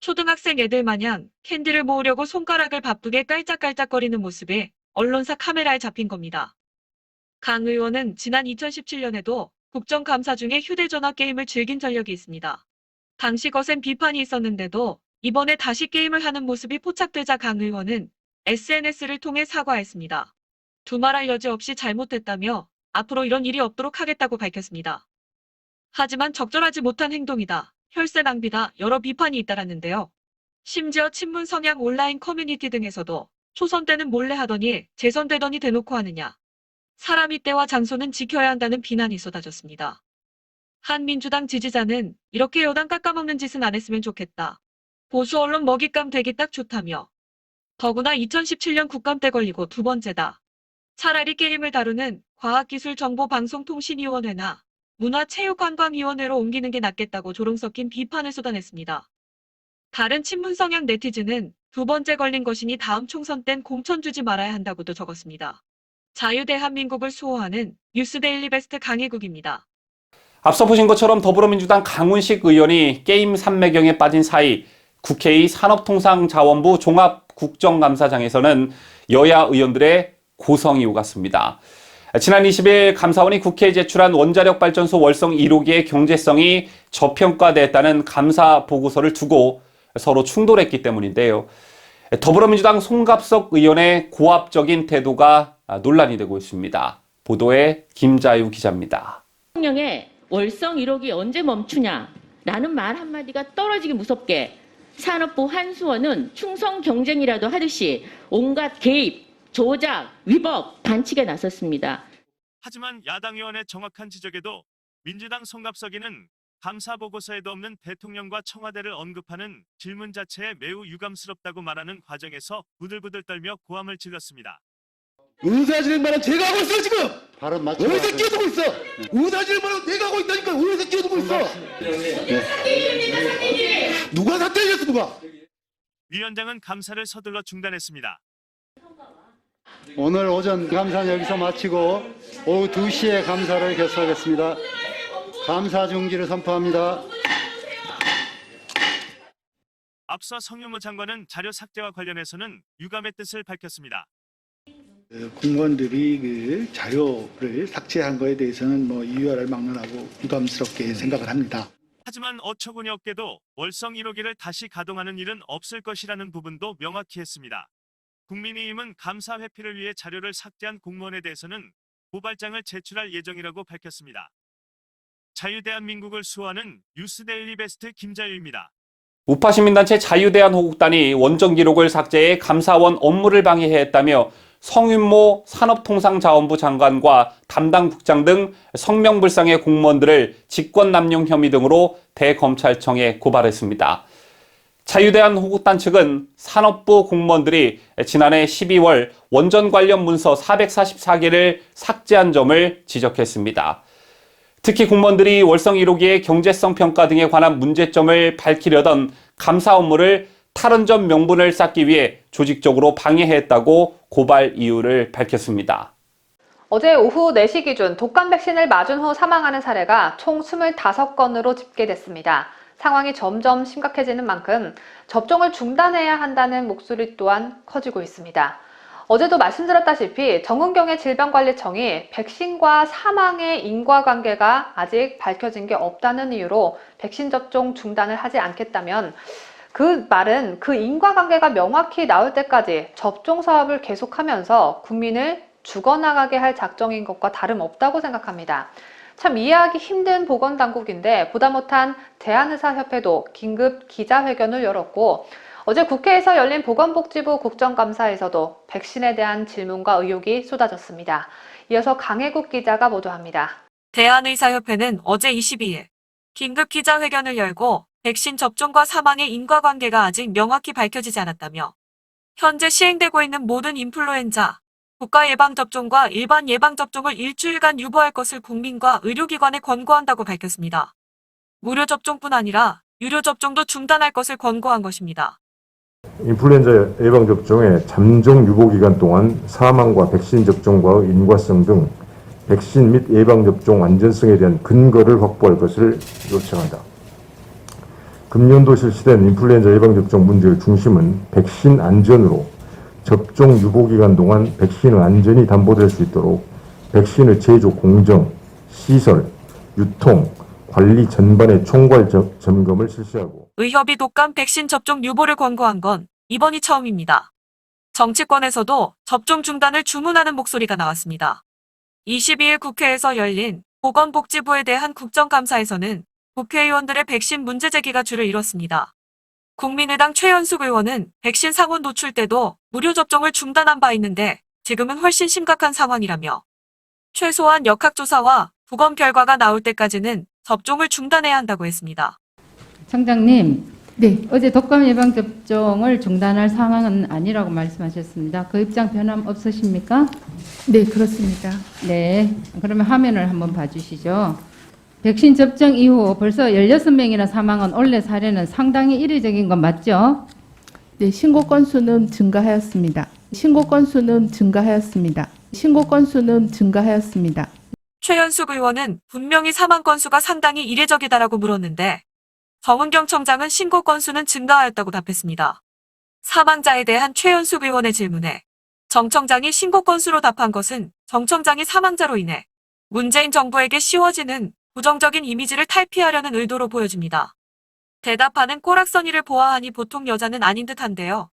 Speaker 6: 초등학생 애들 마냥 캔디를 모으려고 손가락을 바쁘게 깔짝깔짝거리는 모습에 언론사 카메라에 잡힌 겁니다. 강 의원은 지난 2017년에도 국정감사 중에 휴대전화 게임을 즐긴 전력이 있습니다. 당시 거센 비판이 있었는데도 이번에 다시 게임을 하는 모습이 포착되자 강 의원은 SNS를 통해 사과했습니다. 두말할 여지 없이 잘못했다며 앞으로 이런 일이 없도록 하겠다고 밝혔습니다. 하지만 적절하지 못한 행동이다, 혈세 낭비다, 여러 비판이 잇따랐는데요. 심지어 친문 성향 온라인 커뮤니티 등에서도 초선 때는 몰래 하더니 재선 되더니 대놓고 하느냐, 사람이 때와 장소는 지켜야 한다는 비난이 쏟아졌습니다. 한 민주당 지지자는 이렇게 여당 깎아먹는 짓은 안 했으면 좋겠다, 보수 언론 먹잇감 되기 딱 좋다며 더구나 2017년 국감 때 걸리고 두 번째다. 차라리 게임을 다루는 과학기술정보방송통신위원회나 문화체육관광위원회로 옮기는 게 낫겠다고 조롱 섞인 비판을 쏟아냈습니다. 다른 친문 성향 네티즌은 두 번째 걸린 것이니 다음 총선 땐 공천 주지 말아야 한다고도 적었습니다. 자유대한민국을 수호하는 뉴스데일리 베스트 강혜국입니다.
Speaker 2: 앞서 보신 것처럼 더불어민주당 강훈식 의원이 게임 삼매경에 빠진 사이 국회의 산업통상자원부 종합국정감사장에서는 여야 의원들의 고성이 오갔습니다. 지난 20일 감사원이 국회에 제출한 원자력발전소 월성 1호기의 경제성이 저평가됐다는 감사 보고서를 두고 서로 충돌했기 때문인데요. 더불어민주당 송갑석 의원의 고압적인 태도가 논란이 되고 있습니다. 보도에 김자유 기자입니다.
Speaker 12: 대통령의 월성 1호기 언제 멈추냐라는 말 한마디가 떨어지기 무섭게 산업부 한수원은 충성 경쟁이라도 하듯이 온갖 개입, 조작, 위법, 반칙에 나섰습니다.
Speaker 3: 하지만 야당 의원의 정확한 지적에도 민주당 송갑석이는 감사 보고서에도 없는 대통령과 청와대를 언급하는 질문 자체에 매우 유감스럽다고 말하는 과정에서 부들부들 떨며 고함을 질렀습니다.
Speaker 13: 의사진행 말은 제가 하고 있어 지금.
Speaker 4: 발언 맞춰.
Speaker 13: 어디서 끼어들고 있어? 의사진행 말은 내가 하고 있다니까. 어디서 끼어들고 있어? 누가 사퇴했어 누가?
Speaker 3: 위원장은 감사를 서둘러 중단했습니다.
Speaker 4: 오늘 오전 감사는 여기서 마치고 오후 2시에 감사를 개소하겠습니다. 감사 중지를 선포합니다.
Speaker 3: 앞서 성유무 장관은 자료 삭제와 관련해서는 유감의 뜻을 밝혔습니다.
Speaker 4: 공무원들이 그 자료를 삭제한 거에 대해서는 뭐 이유를 막론하고 유감스럽게 생각을 합니다.
Speaker 3: 하지만 어처구니 없게도 월성 1호기를 다시 가동하는 일은 없을 것이라는 부분도 명확히 했습니다. 국민의힘은 감사 회피를 위해 자료를 삭제한 공무원에 대해서는 고발장을 제출할 예정이라고 밝혔습니다. 자유대한민국을 수호하는 뉴스데일리 베스트 김자유입니다.
Speaker 2: 우파 시민단체 자유대한호국단이 원전 기록을 삭제해 감사원 업무를 방해했다며 성윤모 산업통상자원부 장관과 담당 국장 등 성명불상의 공무원들을 직권남용 혐의 등으로 대검찰청에 고발했습니다. 자유대한호국단 측은 산업부 공무원들이 지난해 12월 원전 관련 문서 444개를 삭제한 점을 지적했습니다. 특히 공무원들이 월성 1호기의 경제성 평가 등에 관한 문제점을 밝히려던 감사 업무를 탈원전 명분을 쌓기 위해 조직적으로 방해했다고 고발 이유를 밝혔습니다.
Speaker 1: 어제 오후 4시 기준 독감 백신을 맞은 후 사망하는 사례가 총 25건으로 집계됐습니다. 상황이 점점 심각해지는 만큼 접종을 중단해야 한다는 목소리 또한 커지고 있습니다. 어제도 말씀드렸다시피 정은경의 질병관리청이 백신과 사망의 인과관계가 아직 밝혀진 게 없다는 이유로 백신 접종 중단을 하지 않겠다면 그 말은 그 인과관계가 명확히 나올 때까지 접종 사업을 계속하면서 국민을 죽어나가게 할 작정인 것과 다름없다고 생각합니다. 참 이해하기 힘든 보건당국인데 보다 못한 대한의사협회도 긴급 기자회견을 열었고 어제 국회에서 열린 보건복지부 국정감사에서도 백신에 대한 질문과 의혹이 쏟아졌습니다. 이어서 강혜국 기자가 보도합니다.
Speaker 6: 대한의사협회는 어제 22일 긴급 기자회견을 열고 백신 접종과 사망의 인과관계가 아직 명확히 밝혀지지 않았다며 현재 시행되고 있는 모든 인플루엔자, 국가 예방접종과 일반 예방접종을 일주일간 유보할 것을 국민과 의료기관에 권고한다고 밝혔습니다. 무료 접종뿐 아니라 유료 접종도 중단할 것을 권고한 것입니다.
Speaker 14: 인플루엔자 예방접종의 잠정 유보기간 동안 사망과 백신 접종과의 인과성 등 백신 및 예방접종 안전성에 대한 근거를 확보할 것을 요청한다. 금년도 실시된 인플루엔자 예방접종 문제의 중심은 백신 안전으로 접종 유보기간 동안 백신의 안전이 담보될 수 있도록 백신의 제조 공정, 시설, 유통, 관리 전반의 총괄 점검을 실시하고
Speaker 6: 의협이 독감 백신 접종 유보를 권고한 건 이번이 처음입니다. 정치권에서도 접종 중단을 주문하는 목소리가 나왔습니다. 22일 국회에서 열린 보건복지부에 대한 국정감사에서는 국회의원들의 백신 문제 제기가 줄을 이뤘습니다. 국민의당 최연숙 의원은 백신 상온 노출 때도 무료 접종을 중단한 바 있는데 지금은 훨씬 심각한 상황이라며 최소한 역학조사와 부검 결과가 나올 때까지는 접종을 중단해야 한다고 했습니다.
Speaker 15: 청장님, 네, 어제 독감 예방접종을 중단할 상황은 아니라고 말씀하셨습니다. 그 입장 변함 없으십니까?
Speaker 9: 네, 그렇습니다.
Speaker 15: 네, 그러면 화면을 한번 봐주시죠. 백신 접종 이후 벌써 16명이나 사망한 올해 사례는 상당히 이례적인 건 맞죠?
Speaker 9: 네, 신고 건수는 증가하였습니다. 신고 건수는 증가하였습니다. 신고 건수는 증가하였습니다.
Speaker 6: 최연숙 의원은 분명히 사망 건수가 상당히 이례적이다라고 물었는데 정은경 청장은 신고 건수는 증가하였다고 답했습니다. 사망자에 대한 최연숙 의원의 질문에 정 청장이 신고 건수로 답한 것은 정 청장이 사망자로 인해 문재인 정부에게 씌워지는 부정적인 이미지를 탈피하려는 의도로 보여집니다. 대답하는 꼬락서니를 보아하니 보통 여자는 아닌 듯한데요.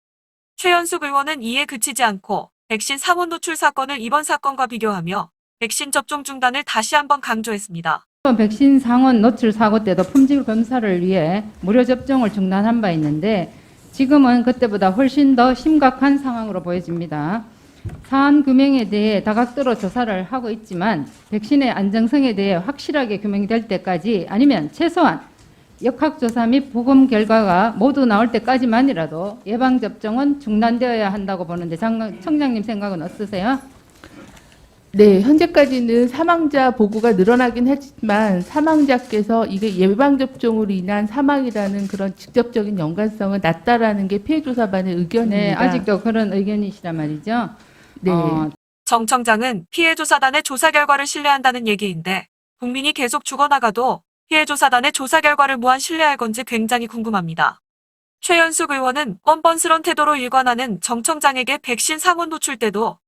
Speaker 6: 최연숙 의원은 이에 그치지 않고 백신 상온 노출 사건을 이번 사건과 비교하며 백신 접종 중단을 다시 한번 강조했습니다.
Speaker 15: 백신 상온 노출 사고 때도 품질 검사를 위해 무료 접종을 중단한 바 있는데 지금은 그때보다 훨씬 더 심각한 상황으로 보여집니다. 사안 규명에 대해 다각도로 조사를 하고 있지만 백신의 안정성에 대해 확실하게 규명될 때까지 아니면 최소한 역학조사 및 부검 결과가 모두 나올 때까지만이라도 예방접종은 중단되어야 한다고 보는데 청장님 생각은 어떠세요?
Speaker 9: 네, 현재까지는 사망자 보고가 늘어나긴 했지만 사망자께서 이게 예방접종으로 인한 사망이라는 그런 직접적인 연관성은 낮다라는 게 피해조사반의 의견입니다.
Speaker 15: 네, 아직도 그런 의견이시란 말이죠.
Speaker 9: 네.
Speaker 6: 정 청장은 피해조사단의 조사 결과를 신뢰한다는 얘기인데 국민이 계속 죽어나가도 피해조사단의 조사 결과를 무한 신뢰할 건지 굉장히 궁금합니다. 최연숙 의원은 뻔뻔스런 태도로 일관하는 정 청장에게 백신 상원 노출 때도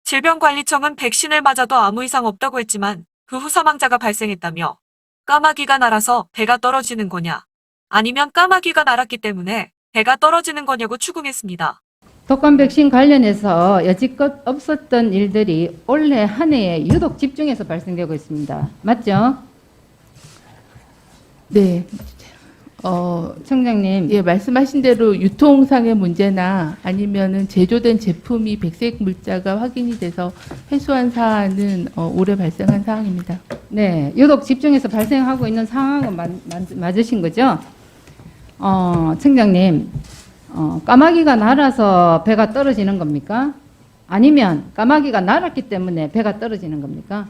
Speaker 6: 질병관리청은 백신을 맞아도 아무 이상 없다고 했지만 그 후 사망자가 발생했다며 까마귀가 날아서 배가 떨어지는 거냐 아니면 까마귀가 날았기 때문에 배가 떨어지는 거냐고 추궁했습니다.
Speaker 15: 독감 백신 관련해서 여지껏 없었던 일들이 올해 한 해에 유독 집중해서 발생되고 있습니다. 맞죠?
Speaker 9: 네.
Speaker 15: 청장님.
Speaker 9: 예, 말씀하신 대로 유통상의 문제나 아니면은 제조된 제품이 백색 물자가 확인이 돼서 해소한 사안은 올해 발생한 사항입니다.
Speaker 15: 네, 유독 집중해서 발생하고 있는 상황은 맞으신 거죠? 청장님, 까마귀가 날아서 배가 떨어지는 겁니까? 아니면 까마귀가 날았기 때문에 배가 떨어지는 겁니까?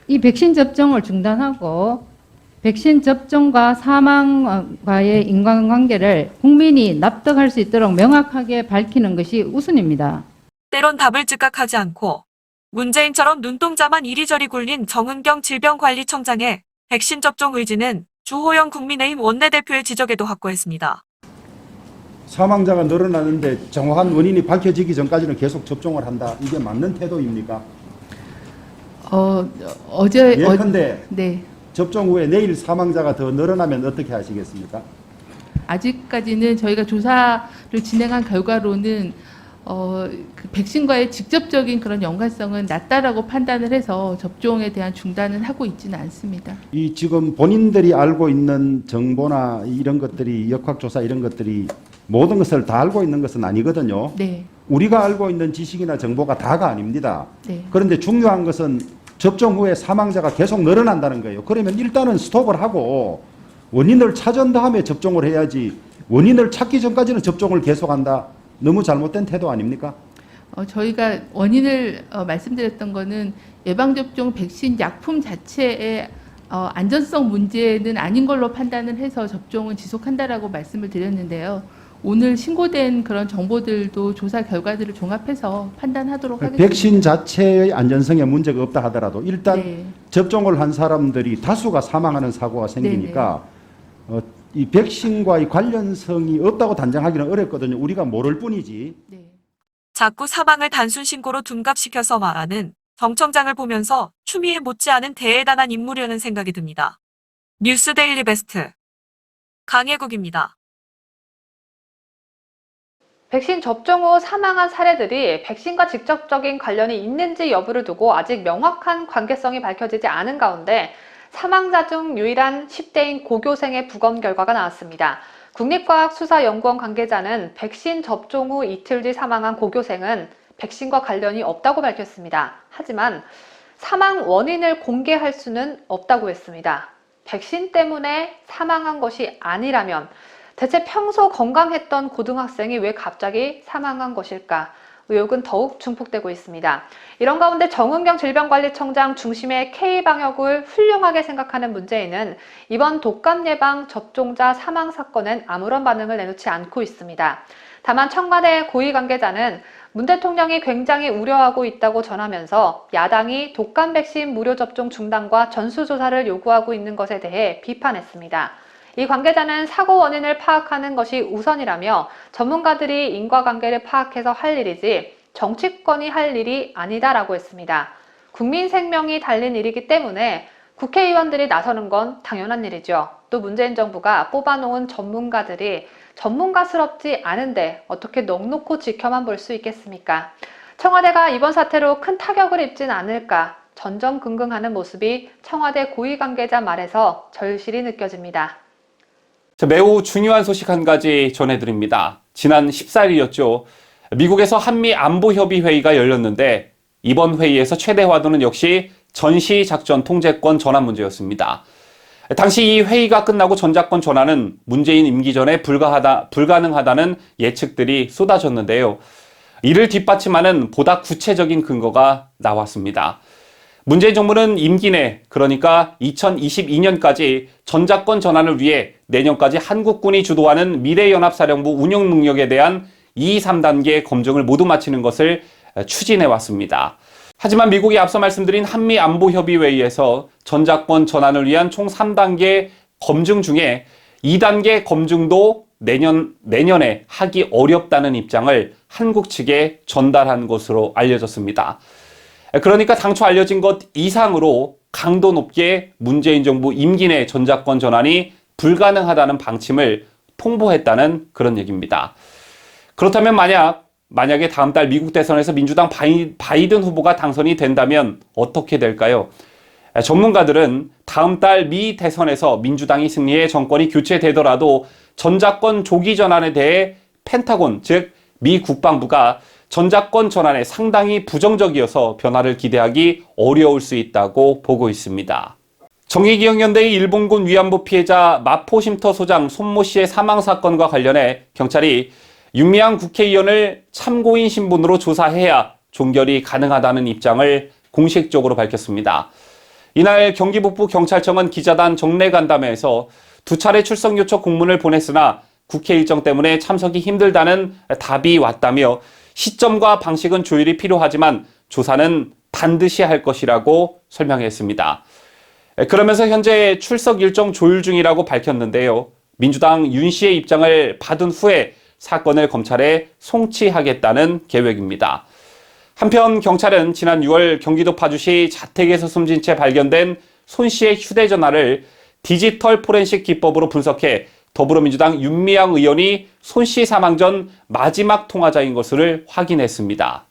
Speaker 15: 이 백신 접종을 중단하고 백신 접종과 사망과의 인과관계를 국민이 납득할 수 있도록 명확하게 밝히는 것이 우선입니다.
Speaker 6: 때론 답을 즉각하지 않고 문재인처럼 눈동자만 이리저리 굴린 정은경 질병관리청장의 백신 접종 의지는 주호영 국민의힘 원내대표의 지적에도 확고했습니다.
Speaker 4: 사망자가 늘어나는데 정확한 원인이 밝혀지기 전까지는 계속 접종을 한다. 이게 맞는 태도입니까? 예컨대
Speaker 9: 네.
Speaker 4: 접종 후에 내일 사망자가 더 늘어나면 어떻게 하시겠습니까?
Speaker 9: 아직까지는 저희가 조사를 진행한 결과로는 그 백신과의 직접적인 그런 연관성은 낮다라고 판단을 해서 접종에 대한 중단은 하고 있지는 않습니다.
Speaker 4: 이 지금 본인들이 알고 있는 정보나 이런 것들이 역학조사 이런 것들이 모든 것을 다 알고 있는 것은 아니거든요.
Speaker 9: 네.
Speaker 4: 우리가 알고 있는 지식이나 정보가 다가 아닙니다.
Speaker 9: 네.
Speaker 4: 그런데 중요한 것은 접종 후에 사망자가 계속 늘어난다는 거예요. 그러면 일단은 스톱을 하고 원인을 찾은 다음에 접종을 해야지 원인을 찾기 전까지는 접종을 계속한다. 너무 잘못된 태도 아닙니까?
Speaker 9: 저희가 원인을 말씀드렸던 거는 예방접종 백신 약품 자체의 안전성 문제는 아닌 걸로 판단을 해서 접종은 지속한다라고 말씀을 드렸는데요. 오늘 신고된 그런 정보들도 조사 결과들을 종합해서 판단하도록 하겠습니다.
Speaker 4: 백신 자체의 안전성에 문제가 없다 하더라도 일단
Speaker 9: 네.
Speaker 4: 접종을 한 사람들이 다수가 사망하는 사고가 생기니까 이 백신과의 관련성이 없다고 단정하기는 어렵거든요. 우리가 모를 뿐이지.
Speaker 9: 네.
Speaker 6: 자꾸 사망을 단순 신고로 둔갑시켜서 말하는 정 청장을 보면서 추미애 못지않은 대단한 인물이라는 생각이 듭니다. 뉴스데일리 베스트 강혜국입니다.
Speaker 1: 백신 접종 후 사망한 사례들이 백신과 직접적인 관련이 있는지 여부를 두고 아직 명확한 관계성이 밝혀지지 않은 가운데 사망자 중 유일한 10대인 고교생의 부검 결과가 나왔습니다. 국립과학수사연구원 관계자는 백신 접종 후 이틀 뒤 사망한 고교생은 백신과 관련이 없다고 밝혔습니다. 하지만 사망 원인을 공개할 수는 없다고 했습니다. 백신 때문에 사망한 것이 아니라면 대체 평소 건강했던 고등학생이 왜 갑자기 사망한 것일까? 의혹은 더욱 증폭되고 있습니다. 이런 가운데 정은경 질병관리청장 중심의 K방역을 훌륭하게 생각하는 문재인은 이번 독감 예방 접종자 사망 사건엔 아무런 반응을 내놓지 않고 있습니다. 다만 청와대 고위 관계자는 문 대통령이 굉장히 우려하고 있다고 전하면서 야당이 독감 백신 무료 접종 중단과 전수조사를 요구하고 있는 것에 대해 비판했습니다. 이 관계자는 사고 원인을 파악하는 것이 우선이라며 전문가들이 인과관계를 파악해서 할 일이지 정치권이 할 일이 아니다라고 했습니다. 국민 생명이 달린 일이기 때문에 국회의원들이 나서는 건 당연한 일이죠. 또 문재인 정부가 뽑아놓은 전문가들이 전문가스럽지 않은데 어떻게 넋놓고 지켜만 볼 수 있겠습니까? 청와대가 이번 사태로 큰 타격을 입진 않을까 전전긍긍하는 모습이 청와대 고위 관계자 말에서 절실히 느껴집니다.
Speaker 2: 매우 중요한 소식 한 가지 전해드립니다. 지난 14일이었죠. 미국에서 한미안보협의회의가 열렸는데 이번 회의에서 최대 화두는 역시 전시작전 통제권 전환 문제였습니다. 당시 이 회의가 끝나고 전작권 전환은 문재인 임기 전에 불가능하다는 예측들이 쏟아졌는데요. 이를 뒷받침하는 보다 구체적인 근거가 나왔습니다. 문재인 정부는 임기 내, 그러니까 2022년까지 전작권 전환을 위해 내년까지 한국군이 주도하는 미래연합사령부 운영 능력에 대한 2, 3단계 검증을 모두 마치는 것을 추진해왔습니다. 하지만 미국이 앞서 말씀드린 한미안보협의회의에서 전작권 전환을 위한 총 3단계 검증 중에 2단계 검증도 내년에 하기 어렵다는 입장을 한국 측에 전달한 것으로 알려졌습니다. 그러니까 당초 알려진 것 이상으로 강도 높게 문재인 정부 임기 내 전작권 전환이 불가능하다는 방침을 통보했다는 그런 얘기입니다. 그렇다면 만약에 다음 달 미국 대선에서 민주당 바이든 후보가 당선이 된다면 어떻게 될까요? 전문가들은 다음 달 미 대선에서 민주당이 승리해 정권이 교체되더라도 전작권 조기 전환에 대해 펜타곤, 즉 미 국방부가 전작권 전환에 상당히 부정적이어서 변화를 기대하기 어려울 수 있다고 보고 있습니다. 정의기억연대의 일본군 위안부 피해자 마포 쉼터 소장 손모 씨의 사망 사건과 관련해 경찰이 윤미향 국회의원을 참고인 신분으로 조사해야 종결이 가능하다는 입장을 공식적으로 밝혔습니다. 이날 경기북부 경찰청은 기자단 정례간담회에서 2차례 출석 요청 공문을 보냈으나 국회 일정 때문에 참석이 힘들다는 답이 왔다며 시점과 방식은 조율이 필요하지만 조사는 반드시 할 것이라고 설명했습니다. 그러면서 현재 출석 일정 조율 중이라고 밝혔는데요. 민주당 윤 씨의 입장을 받은 후에 사건을 검찰에 송치하겠다는 계획입니다. 한편 경찰은 지난 6월 경기도 파주시 자택에서 숨진 채 발견된 손 씨의 휴대전화를 디지털 포렌식 기법으로 분석해 더불어민주당 윤미향 의원이 손 씨 사망 전 마지막 통화자인 것을 확인했습니다.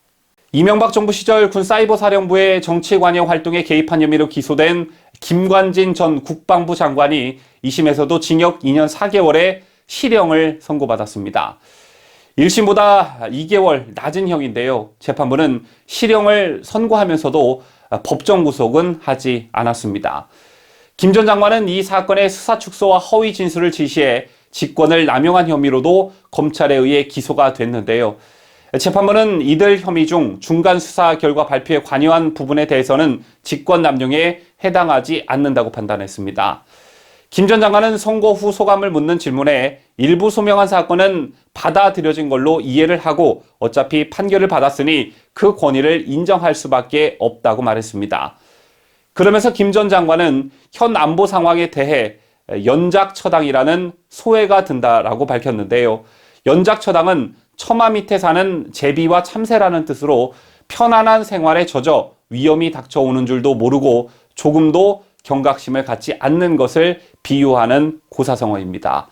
Speaker 2: 이명박 정부 시절 군 사이버사령부의 정치관여 활동에 개입한 혐의로 기소된 김관진 전 국방부 장관이 2심에서도 징역 2년 4개월의 실형을 선고받았습니다. 1심보다 2개월 낮은 형인데요. 재판부는 실형을 선고하면서도 법정 구속은 하지 않았습니다. 김 전 장관은 이 사건의 수사 축소와 허위 진술을 지시해 직권을 남용한 혐의로도 검찰에 의해 기소가 됐는데요. 재판부는 이들 혐의 중 중간 수사 결과 발표에 관여한 부분에 대해서는 직권 남용에 해당하지 않는다고 판단했습니다. 김 전 장관은 선고 후 소감을 묻는 질문에 일부 소명한 사건은 받아들여진 걸로 이해를 하고 어차피 판결을 받았으니 그 권위를 인정할 수밖에 없다고 말했습니다. 그러면서 김 전 장관은 현 안보 상황에 대해 연작처당이라는 소회가 든다라고 밝혔는데요. 연작처당은 처마 밑에 사는 제비와 참새라는 뜻으로 편안한 생활에 젖어 위험이 닥쳐오는 줄도 모르고 조금도 경각심을 갖지 않는 것을 비유하는 고사성어입니다.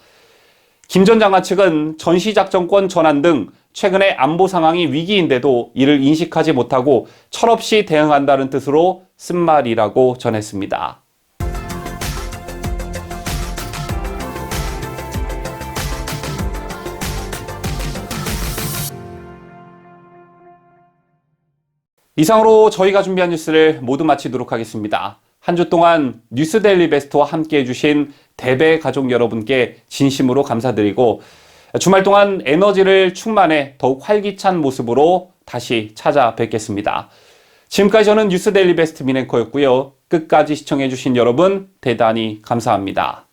Speaker 2: 김 전 장관 측은 전시작전권 전환 등 최근의 안보 상황이 위기인데도 이를 인식하지 못하고 철없이 대응한다는 뜻으로 쓴 말이라고 전했습니다. 이상으로 저희가 준비한 뉴스를 모두 마치도록 하겠습니다. 한 주 동안 뉴스데일리 베스트와 함께 해주신 대배 가족 여러분께 진심으로 감사드리고 주말 동안 에너지를 충만해 더욱 활기찬 모습으로 다시 찾아뵙겠습니다. 지금까지 저는 뉴스데일리 베스트 민앵커였고요. 끝까지 시청해주신 여러분 대단히 감사합니다.